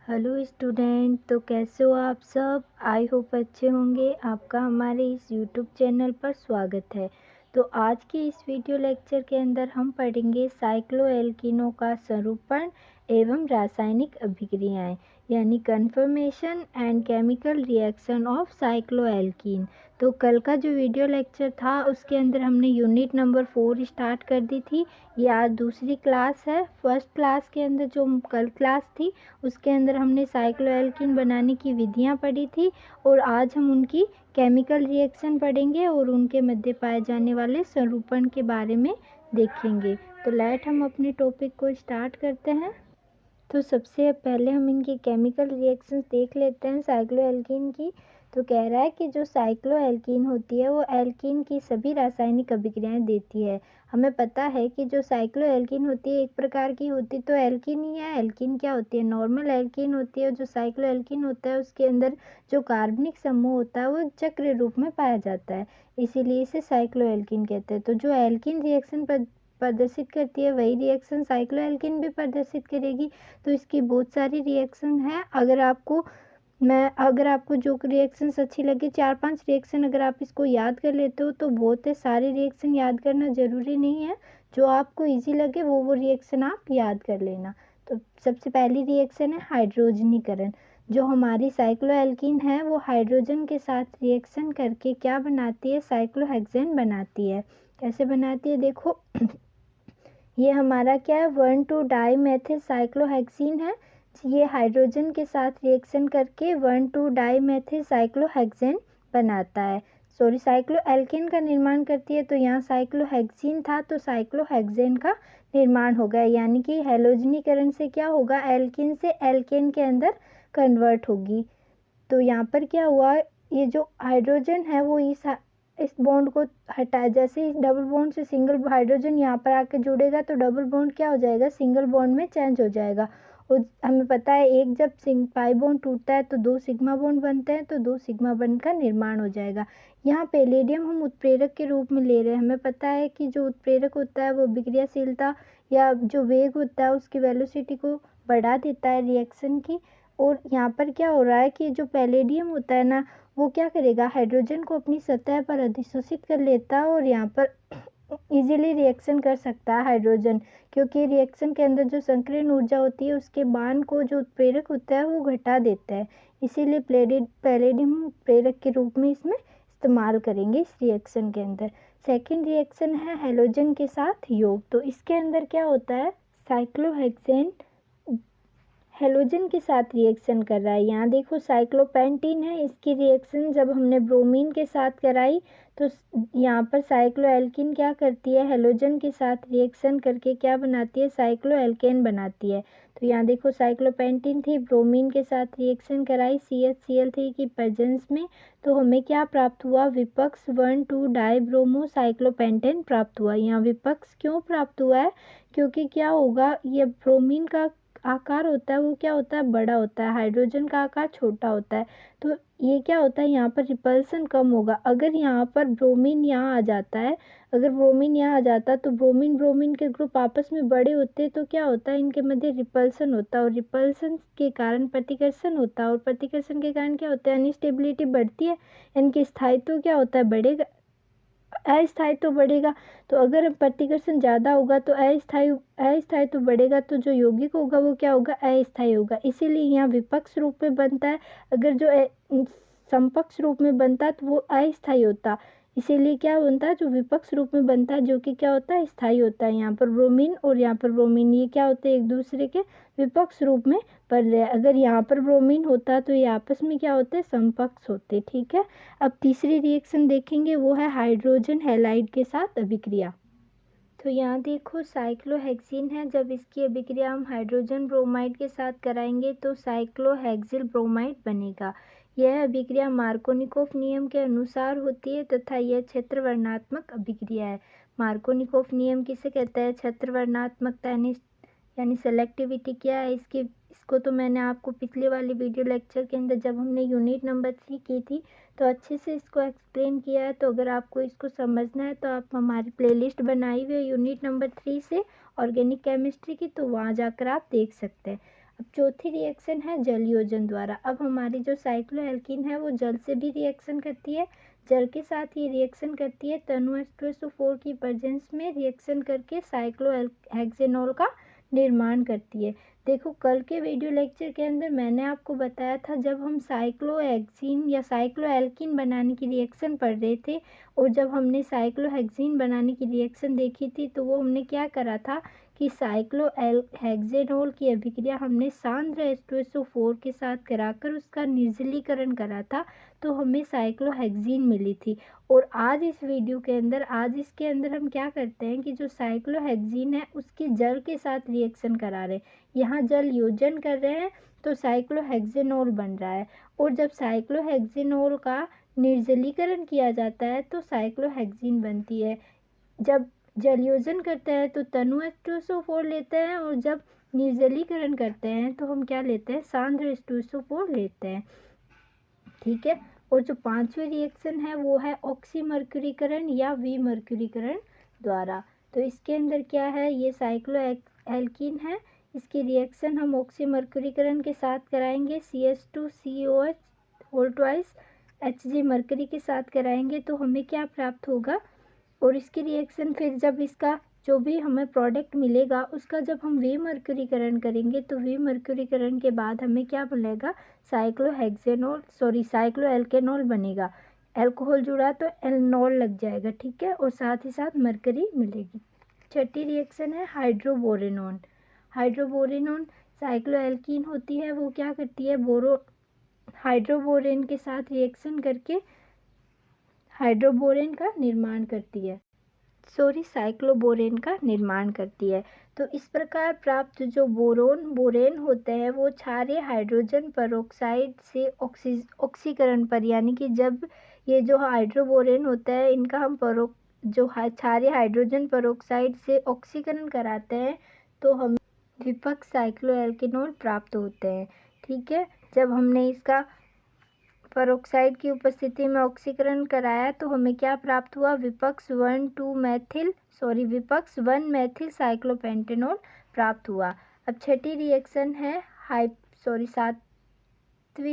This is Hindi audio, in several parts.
हेलो स्टूडेंट, तो कैसे हो आप सब। आई होप अच्छे होंगे। आपका हमारे इस यूट्यूब चैनल पर स्वागत है। तो आज के इस वीडियो लेक्चर के अंदर हम पढ़ेंगे साइक्लोएल्किनों का स्वरूपण एवं रासायनिक अभिक्रियाएं, यानी confirmation and chemical reaction of cycloalkene. तो कल का जो वीडियो लेक्चर था उसके अंदर हमने यूनिट नंबर 4 स्टार्ट कर दी थी। ये आज दूसरी क्लास है। फर्स्ट क्लास के अंदर जो कल क्लास थी उसके अंदर हमने साइक्लोएल्कीन बनाने की विधियां पढ़ी थी, और आज हम उनकी केमिकल रिएक्शन पढ़ेंगे और उनके मध्य पाए जाने वाले स्वरूपण के बारे में देखेंगे। तो लेट हम अपने टॉपिक को स्टार्ट करते हैं। तो सबसे पहले हम इनकी केमिकल रिएक्शंस देख लेते हैं साइक्लोएल्कीन की। तो कह रहा है कि जो साइक्लोएल्कीन होती है वो एल्कीन की सभी रासायनिक अभिक्रियाएं देती है। हमें पता है कि जो साइक्लोएल्कीन होती है एक प्रकार की होती तो एल्कीन ही है। एल्कीन क्या होती है? नॉर्मल एल्कीन होती है। जो साइक्लोएल्कीन होता है उसके अंदर जो कार्बनिक समूह होता है वो चक्र रूप में पाया जाता है, इसीलिए इसे साइक्लोएल्कीन कहते हैं। तो जो एल्कीन रिएक्शन प्रदर्शित करती है वही रिएक्शन साइक्लोएल्कीन भी प्रदर्शित करेगी। तो इसकी बहुत सारी रिएक्शन है। अगर आपको जो रिएक्शंस अच्छी लगे, 4-5 रिएक्शन अगर आप इसको याद कर लेते हो तो बहुत है। सारी रिएक्शन याद करना ज़रूरी नहीं है, जो आपको इजी लगे वो रिएक्शन आप याद कर लेना। तो सबसे पहली रिएक्शन है हाइड्रोजनीकरण। जो हमारी साइक्लोएल्कीन है वो हाइड्रोजन के साथ रिएक्शन करके क्या बनाती है? साइक्लोहेक्सेन बनाती है। कैसे बनाती है देखो। ये हमारा क्या है? 1,2 डाई मेथिल साइक्लोहेक्सीन है। ये हाइड्रोजन के साथ रिएक्शन करके 1,2 डाई मेथिल साइक्लोहेक्सेन बनाता है। सॉरी, साइक्लोएल्केन का निर्माण करती है। तो यहाँ साइक्लोहेक्सीन था तो साइक्लोहेक्सेन का निर्माण होगा, यानी कि हैलोजनीकरण से क्या होगा? एल्कीन से एल्केन के अंदर कन्वर्ट होगी। तो यहाँ पर क्या हुआ? ये जो हाइड्रोजन है वो इस बॉन्ड को हटा, जैसे इस डबल बॉन्ड से सिंगल हाइड्रोजन यहाँ पर आके जुड़ेगा तो डबल बॉन्ड क्या हो जाएगा? सिंगल बॉन्ड में चेंज हो जाएगा। और हमें पता है एक जब पाई बॉन्ड टूटता है तो 2 सिग्मा बॉन्ड बनते हैं, तो 2 सिग्मा बॉन्ड का निर्माण हो जाएगा। यहाँ पैलेडियम हम उत्प्रेरक के रूप में ले रहे हैं। हमें पता है कि जो उत्प्रेरक होता है वो अभिक्रियाशीलता या जो वेग होता है उसकी वेलोसिटी को बढ़ा देता है रिएक्शन की। और यहाँ पर क्या हो रहा है कि जो पैलेडियम होता है ना, वो क्या करेगा? हाइड्रोजन को अपनी सतह पर अधिशोषित कर लेता है और यहाँ पर इजीली रिएक्शन कर सकता है हाइड्रोजन, क्योंकि रिएक्शन के अंदर जो संकीर्ण ऊर्जा होती है उसके मान को जो उत्प्रेरक होता है वो घटा देता है। इसीलिए पैलेडियम उत्प्रेरक के रूप में इसमें इस्तेमाल करेंगे इस रिएक्शन के अंदर। सेकेंड रिएक्शन है हैलोजन के साथ योग। तो इसके अंदर क्या होता है? साइक्लोहेक्सेन हेलोजन के साथ रिएक्शन कर रहा है। यहाँ देखो साइक्लोपेंटीन है, इसकी रिएक्शन जब हमने ब्रोमीन के साथ कराई तो यहाँ पर साइक्लोएल्कीन क्या करती है? हेलोजन के साथ रिएक्शन करके क्या बनाती है? साइक्लोएल्केन बनाती है। तो यहाँ देखो साइक्लोपेंटीन थी, ब्रोमीन के साथ रिएक्शन कराई CH Cl3 की प्रेजेंस में, तो हमें क्या प्राप्त हुआ? विपक्ष 1,2 डाई ब्रोमो साइक्लोपेंटेन प्राप्त हुआ। यहाँ विपक्ष क्यों प्राप्त हुआ है? क्योंकि क्या होगा, ये ब्रोमीन का आकार होता है वो क्या होता है? बड़ा होता है। हाइड्रोजन का आकार छोटा होता है। तो ये क्या होता है? यहाँ पर रिपल्सन कम होगा। अगर यहाँ पर ब्रोमीन यहाँ आ जाता है, अगर ब्रोमीन यहाँ आ जाता तो ब्रोमीन ब्रोमीन के ग्रुप आपस में बड़े होते तो क्या होता है? इनके मध्य रिपल्सन होता है, और रिपल्सन के कारण प्रतिकर्षण होता है, और प्रतिकर्षण के कारण क्या होता है? अनस्टेबिलिटी बढ़ती है, इनकी स्थायित्व क्या होता है? बढ़ेगा, अस्थायित्व बढ़ेगा। तो अगर प्रतिकर्षण ज़्यादा होगा तो अस्थायित्व बढ़ेगा, तो जो यौगिक होगा वो क्या होगा? अस्थायी होगा। इसीलिए यहाँ विपक्ष रूप में बनता है। अगर जो समपक्ष रूप में बनता है तो वो अस्थायी होता। इसीलिए क्या बनता है? जो विपक्ष रूप में बनता है जो कि क्या होता है? स्थायी होता है। यहाँ पर ब्रोमीन और यहाँ पर ब्रोमीन ये क्या होते हैं? एक दूसरे के विपक्ष रूप में बन रहे हैं। अगर यहाँ पर ब्रोमीन होता तो ये आपस में क्या होते? समपक्ष होते। ठीक है। अब तीसरी रिएक्शन देखेंगे, वो है हाइड्रोजन हैलाइड के साथ अभिक्रिया। तो यहाँ देखो साइक्लोहेक्सीन है, जब इसकी अभिक्रिया हम हाइड्रोजन ब्रोमाइड के साथ कराएंगे तो साइक्लोहेक्सिल ब्रोमाइड बनेगा। यह अभिक्रिया मार्कोनिकोफ नियम के अनुसार होती है तथा यह क्षेत्र वर्णनात्मक अभिक्रिया है। मार्कोनिकोफ नियम किसे कहते हैं? क्षेत्र वर्णनात्मकता यानी सेलेक्टिविटी क्या है इसको तो मैंने आपको पिछले वाली वीडियो लेक्चर के अंदर जब हमने यूनिट नंबर 3 की थी तो अच्छे से इसको एक्सप्लेन किया है। तो अगर आपको इसको समझना है तो आप हमारी प्लेलिस्ट बनाई हुई है यूनिट नंबर 3 से ऑर्गेनिक केमिस्ट्री की, तो वहाँ जाकर आप देख सकते हैं। अब चौथी रिएक्शन है जल योजन द्वारा। अब हमारी जो साइक्लोएल्कीन है वो जल से भी रिएक्शन करती है, जल के साथ ये रिएक्शन करती है, तनु H2SO4 की प्रेजेंस में रिएक्शन करके साइक्लोहेक्सेनॉल का निर्माण करती है। देखो कल के वीडियो लेक्चर के अंदर मैंने आपको बताया था, जब हम साइक्लोहेक्सीन या साइक्लोएल्कीन बनाने की रिएक्शन पढ़ रहे थे और जब हमने साइक्लोहेक्सीन बनाने की रिएक्शन देखी थी तो वो हमने क्या करा था कि साइक्लोहेक्सेनॉल की अभिक्रिया हमने सांद्र H2SO4 के साथ कराकर उसका निर्जलीकरण करा था, तो हमें साइक्लोहेक्सीन मिली थी। और आज इस वीडियो के अंदर, आज इसके अंदर हम क्या करते हैं कि जो साइक्लोहेक्सीन है उसकी जल के साथ रिएक्शन करा रहे हैं। यहाँ जल योजन कर रहे हैं तो साइक्लोहेक्सेनॉल बन रहा है, और जब साइक्लोहेक्सेनॉल का निर्जलीकरण किया जाता है तो साइक्लोहेक्सीन बनती है। जब जल योजन करते हैं तो तनु H2SO4 लेते हैं, और जब निर्जलीकरण करते हैं तो हम क्या लेते हैं, सांद्र H2SO4 लेते हैं। ठीक है। और जो पांचवी रिएक्शन है वो है ऑक्सीमर्क्यूरीकरण या विमर्क्यूरीकरण द्वारा। तो इसके अंदर क्या है, ये साइक्लोएल्कीन है, इसकी रिएक्शन हम ऑक्सीमर्क्यूरीकरण के साथ कराएंगे, CH2COH whole twice Hg mercury के साथ कराएंगे तो हमें क्या प्राप्त होगा। और इसकी रिएक्शन फिर जब इसका जो भी हमें प्रोडक्ट मिलेगा उसका जब हम विमर्क्यूरीकरण करेंगे तो विमर्क्यूरीकरण के बाद हमें क्या मिलेगा, साइक्लोएल्केनॉल बनेगा। अल्कोहल जुड़ा तो एलनॉल लग जाएगा। ठीक है। और साथ ही साथ मरकरी मिलेगी। छठी रिएक्शन है हाइड्रोबोरेनॉन। हाइड्रोबोरेनॉन साइक्लोएल्कीन होती है, वो क्या करती है, हाइड्रोबोरेन के साथ रिएक्शन करके हाइड्रोबोरेन का निर्माण करती है, साइक्लोबोरेन का निर्माण करती है। तो इस प्रकार प्राप्त जो बोरेन होते हैं वो क्षारीय हाइड्रोजन पेरोक्साइड से ऑक्सीकरण पर, यानी कि जब ये जो हाइड्रोबोरेन होता है इनका हम क्षारीय हाइड्रोजन पेरोक्साइड से ऑक्सीकरण कराते हैं तो हम विपक्ष साइक्लोएल्केनॉल प्राप्त होते हैं। ठीक है। जब हमने इसका पेरोक्साइड की उपस्थिति में ऑक्सीकरण कराया तो हमें क्या प्राप्त हुआ, विपक्ष 1 साइक्लोपेंटेनॉल प्राप्त हुआ। अब छठी रिएक्शन है सातवीं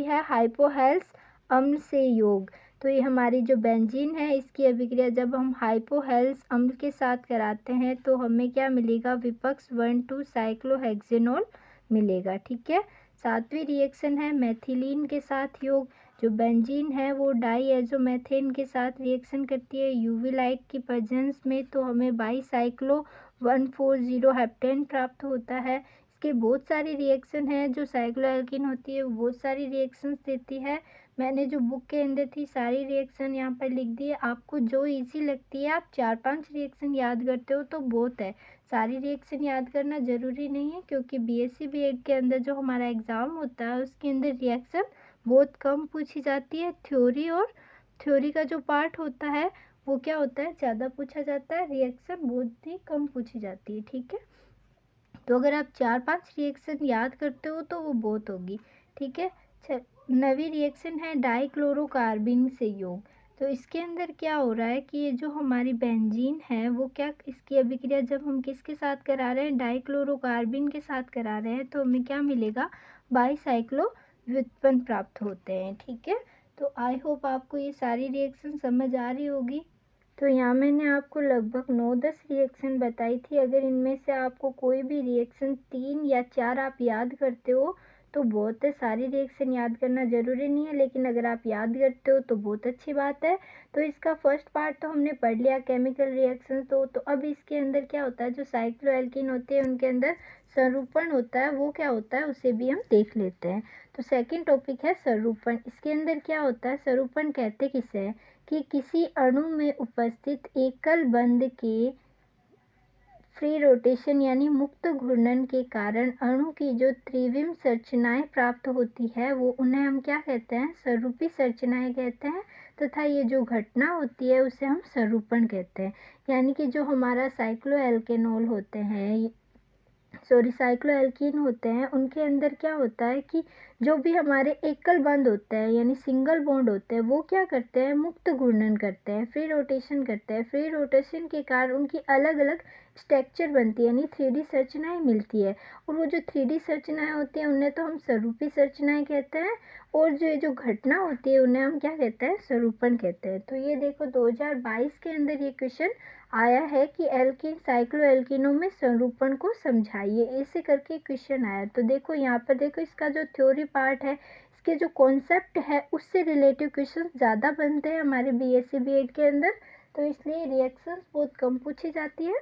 है हाइपोहेल्स अम्ल से योग। तो ये हमारी जो बेंजीन है इसकी अभिक्रिया जब हम हाइपोहेल्स अम्ल के साथ कराते हैं तो हमें क्या मिलेगा, विपक्ष 1 साइक्लोहेक्सेनॉल मिलेगा। ठीक है। सातवीं रिएक्शन है मेथिलीन के साथ योग। जो बेंजीन है वो डाईएजोमेथेन के साथ रिएक्शन करती है यूवी लाइट की प्रेजेंस में, तो हमें बाईसाइक्लो 1,4,0 हेप्टेन प्राप्त होता है। इसके बहुत सारी रिएक्शन है, जो साइक्लोएल्कीन होती है वो बहुत सारी रिएक्शंस देती है। मैंने जो बुक के अंदर थी सारी रिएक्शन यहाँ पर लिख दी है, आपको जो इजी लगती है आप 4-5 रिएक्शन याद करते हो तो बहुत है। सारी रिएक्शन याद करना ज़रूरी नहीं है, क्योंकि BSc B.Ed के अंदर जो हमारा एग्ज़ाम होता है उसके अंदर रिएक्शन बहुत कम पूछी जाती है। थ्योरी का जो पार्ट होता है वो क्या होता है, ज़्यादा पूछा जाता है, रिएक्शन बहुत ही कम पूछी जाती है। ठीक है। तो अगर आप 4-5 रिएक्शन याद करते हो तो वो बहुत होगी। ठीक है। नवी रिएक्शन है डाइक्लोरोकार्बिन से योग। तो इसके अंदर क्या हो रहा है कि ये जो हमारी बेंजीन है वो क्या, इसकी अभिक्रिया जब हम किसके साथ करा रहे हैं, डाइक्लोरोकार्बिन के साथ करा रहे हैं तो हमें क्या मिलेगा, बाईसाइक्लो व्युत्पन्न प्राप्त होते हैं। ठीक है। तो आई होप आपको ये सारी रिएक्शन समझ आ रही होगी। तो यहाँ मैंने आपको लगभग 9-10 रिएक्शन बताई थी। अगर इनमें से आपको कोई भी रिएक्शन 3 या 4 आप याद करते हो तो बहुत है, सारी रिएक्शन याद करना ज़रूरी नहीं है, लेकिन अगर आप याद करते हो तो बहुत अच्छी बात है। तो इसका फर्स्ट पार्ट तो हमने पढ़ लिया, केमिकल रिएक्शन। तो अब इसके अंदर क्या होता है, जो साइक्लोएल्कीन होते हैं उनके अंदर संरूपण होता है, वो क्या होता है उसे भी हम देख लेते हैं। तो सेकेंड टॉपिक है संरूपण। इसके अंदर क्या होता है, संरूपण कहते किसे हैं कि किसी अणु में उपस्थित एकल बंध के फ्री रोटेशन यानी मुक्त घूर्णन के कारण अणु की जो त्रिविम संरचनाएं प्राप्त होती है वो उन्हें हम क्या कहते हैं, संरूपी संरचनाएं कहते हैं। तथा ये जो घटना होती है उसे हम संरूपण कहते हैं। यानी कि जो हमारा साइक्लोएल्केनॉल होते हैं साइक्लोएल्कीन होते हैं, उनके अंदर क्या होता है कि जो भी हमारे एकल बंध होते हैं यानी सिंगल बॉन्ड होते हैं, वो क्या करते हैं, मुक्त घूर्णन करते हैं, फ्री रोटेशन करते हैं। फ्री रोटेशन के कारण उनकी अलग अलग स्ट्रक्चर बनती है, यानी 3D संरचनाएं मिलती है। और वो जो 3D संरचनाएं होती हैं उन्हें तो हम स्वरूपी संरचनाएं कहते हैं, और जो घटना होती है उन्हें हम क्या कहते हैं, स्वरूपण कहते हैं। तो ये देखो 2022 के अंदर ये क्वेश्चन आया है कि साइक्लोएल्कीनों में स्वरूपण को समझाइए, ऐसे करके क्वेश्चन आया। तो देखो यहाँ पर देखो इसका जो थ्योरी पार्ट है, इसके जो कॉन्सेप्ट है उससे रिलेटिव क्वेश्चन ज़्यादा बनते हैं हमारे BSc B.Ed के अंदर, तो इसलिए रिएक्शंस बहुत कम पूछी जाती है।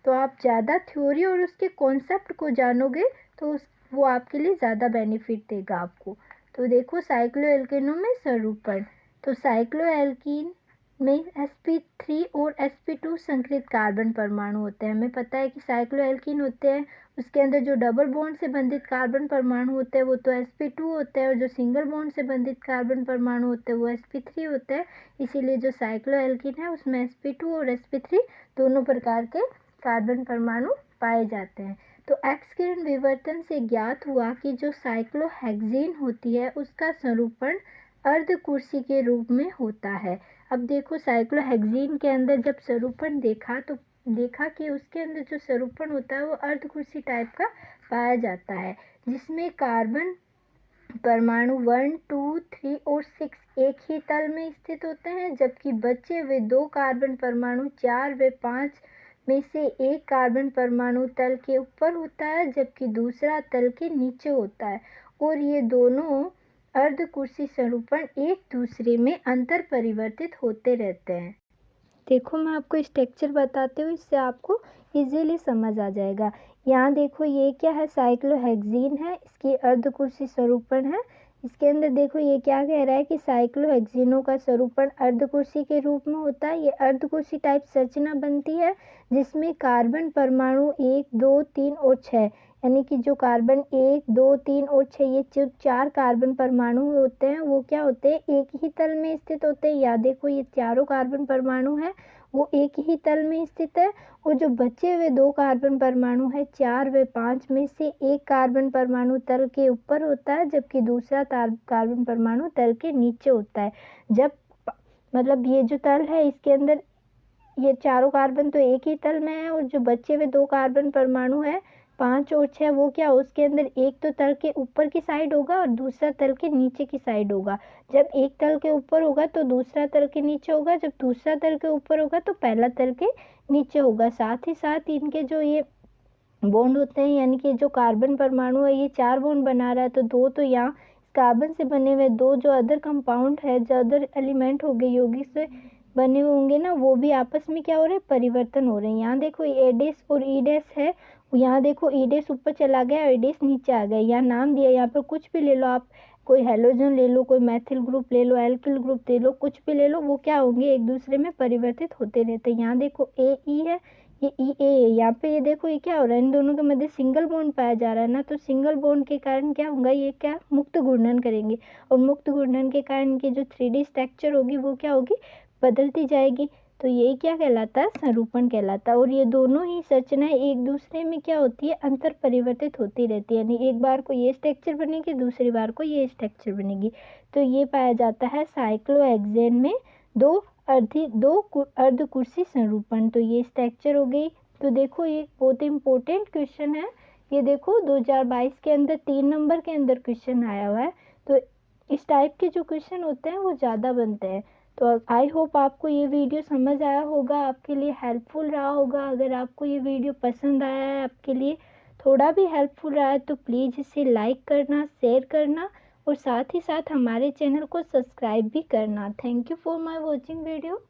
तो आप ज़्यादा थ्योरी और उसके कॉन्सेप्ट को जानोगे तो वो आपके लिए ज़्यादा बेनिफिट देगा आपको। तो देखो साइक्लोएल्कीनों में स्वरूपण, तो साइक्लोएल्कीन में sp3 और sp2 संकरित कार्बन परमाणु होते हैं। हमें पता है कि साइक्लोएल्कीन होते हैं, उसके अंदर जो डबल बॉन्ड से बंधित कार्बन परमाणु होते हैं वो तो sp2 होते हैं, और जो सिंगल बॉन्ड से बंधित कार्बन परमाणु होते हैं वो sp3 होते हैं। इसीलिए जो साइक्लोएल्कीन है उसमें sp2 और sp3 दोनों प्रकार के कार्बन परमाणु पाए जाते हैं। तो एक्स किरण विवर्तन से ज्ञात हुआ कि जो साइक्लोहेक्सीन होती है उसका स्वरूपण अर्धकुर्सी के रूप में होता है। अब देखो साइक्लोहेक्सीन के अंदर जब स्वरूपण देखा तो देखा कि उसके अंदर जो स्वरूपण होता है वो अर्धकुर्सी टाइप का पाया जाता है, जिसमें कार्बन परमाणु 1, 2, 3 और 6 एक ही तल में स्थित होते हैं, जबकि बचे हुए 2 कार्बन परमाणु 4 व 5 में से एक कार्बन परमाणु तल के ऊपर होता है जबकि दूसरा तल के नीचे होता है, और ये दोनों अर्धकुर्सी स्वरूपण एक दूसरे में अंतर परिवर्तित होते रहते हैं। देखो मैं आपको स्ट्रक्चर बताती हूँ, इससे आपको इजीली समझ आ जाएगा। यहाँ देखो ये क्या है, साइक्लोहेक्सीन है, इसकी अर्धकुर्सी स्वरूपण है। इसके अंदर देखो ये क्या कह रहा है कि साइक्लोहेक्सीनों का स्वरूपण अर्धकुर्सी के रूप में होता है। ये अर्धकुर्सी टाइप संरचना बनती है जिसमें कार्बन परमाणु 1, 2, 3 और 6, यानी कि जो कार्बन 1, 2, 3 और 6 ये जो 4 कार्बन परमाणु होते हैं वो क्या होते हैं, एक ही तल में स्थित होते हैं। या देखो ये चारों कार्बन परमाणु है वो एक ही तल में स्थित है, और जो बचे हुए 2 कार्बन परमाणु है 4 व 5 में से एक कार्बन परमाणु तल के ऊपर होता है जबकि दूसरा कार्बन परमाणु तल के नीचे होता है। जब मतलब ये जो तल है इसके अंदर ये चारों कार्बन तो एक ही तल में है, और जो बचे हुए 2 कार्बन परमाणु है 5 और 6 वो क्या, उसके अंदर एक तो तल के ऊपर की साइड होगा और दूसरा तल के नीचे की साइड होगा। जब एक तल के ऊपर होगा तो दूसरा तल के नीचे होगा, जब दूसरा तल के ऊपर होगा तो पहला तल के नीचे होगा। साथ ही साथ इनके जो ये बॉन्ड होते हैं यानी कि जो कार्बन परमाणु है ये 4 बॉन्ड बना रहा है, तो 2 तो यहाँ कार्बन से बने हुए 2 जो अदर कंपाउंड है, जो अदर एलिमेंट हो गए यौगिक से बने हुए होंगे ना, वो भी आपस में क्या हो रहे हैं, परिवर्तन हो रहे हैं। यहाँ देखो ए डैश और ई डैश है, यहाँ देखो ई डैश ऊपर चला गया और ई डैश नीचे आ गया। यहाँ नाम दिया, यहाँ पर कुछ भी ले लो आप, कोई हेलोजन ले लो, कोई मैथिल ग्रुप ले लो, एल्किल ग्रुप ले लो, कुछ भी ले लो, वो क्या होंगे, एक दूसरे में परिवर्तित होते रहते हैं। यहाँ देखो ए ई है, ये ई ए है, यहाँ पे ये देखो ये क्या हो रहा है, इन दोनों के मध्य सिंगल बॉन्ड पाया जा रहा है ना, तो सिंगल बॉन्ड के कारण क्या होगा, ये क्या मुक्त घूर्णन करेंगे, और मुक्त घूर्णन के कारण इनकी जो 3D स्ट्रक्चर होगी वो क्या होगी, बदलती जाएगी। तो यही क्या कहलाता है, स्वरूपण कहलाता है। और ये दोनों ही संरचनाएं एक दूसरे में क्या होती है, अंतर परिवर्तित होती रहती है, यानी एक बार को ये स्ट्रक्चर बनेगी दूसरी बार को ये स्ट्रक्चर बनेगी। तो ये पाया जाता है साइक्लोहेक्सेन में दो अर्धकुर्सी स्वरूपण। तो ये स्ट्रक्चर हो गई। तो देखो ये बहुत इंपॉर्टेंट क्वेश्चन है, ये देखो 2022 के अंदर 3 नंबर के अंदर क्वेश्चन आया हुआ है। तो इस टाइप के जो क्वेश्चन होते हैं वो ज़्यादा बनते हैं। तो आई होप आपको ये वीडियो समझ आया होगा, आपके लिए हेल्पफुल रहा होगा। अगर आपको ये वीडियो पसंद आया है, आपके लिए थोड़ा भी हेल्पफुल रहा है, तो प्लीज़ इसे लाइक करना, शेयर करना, और साथ ही साथ हमारे चैनल को सब्सक्राइब भी करना। Thank you for my watching video.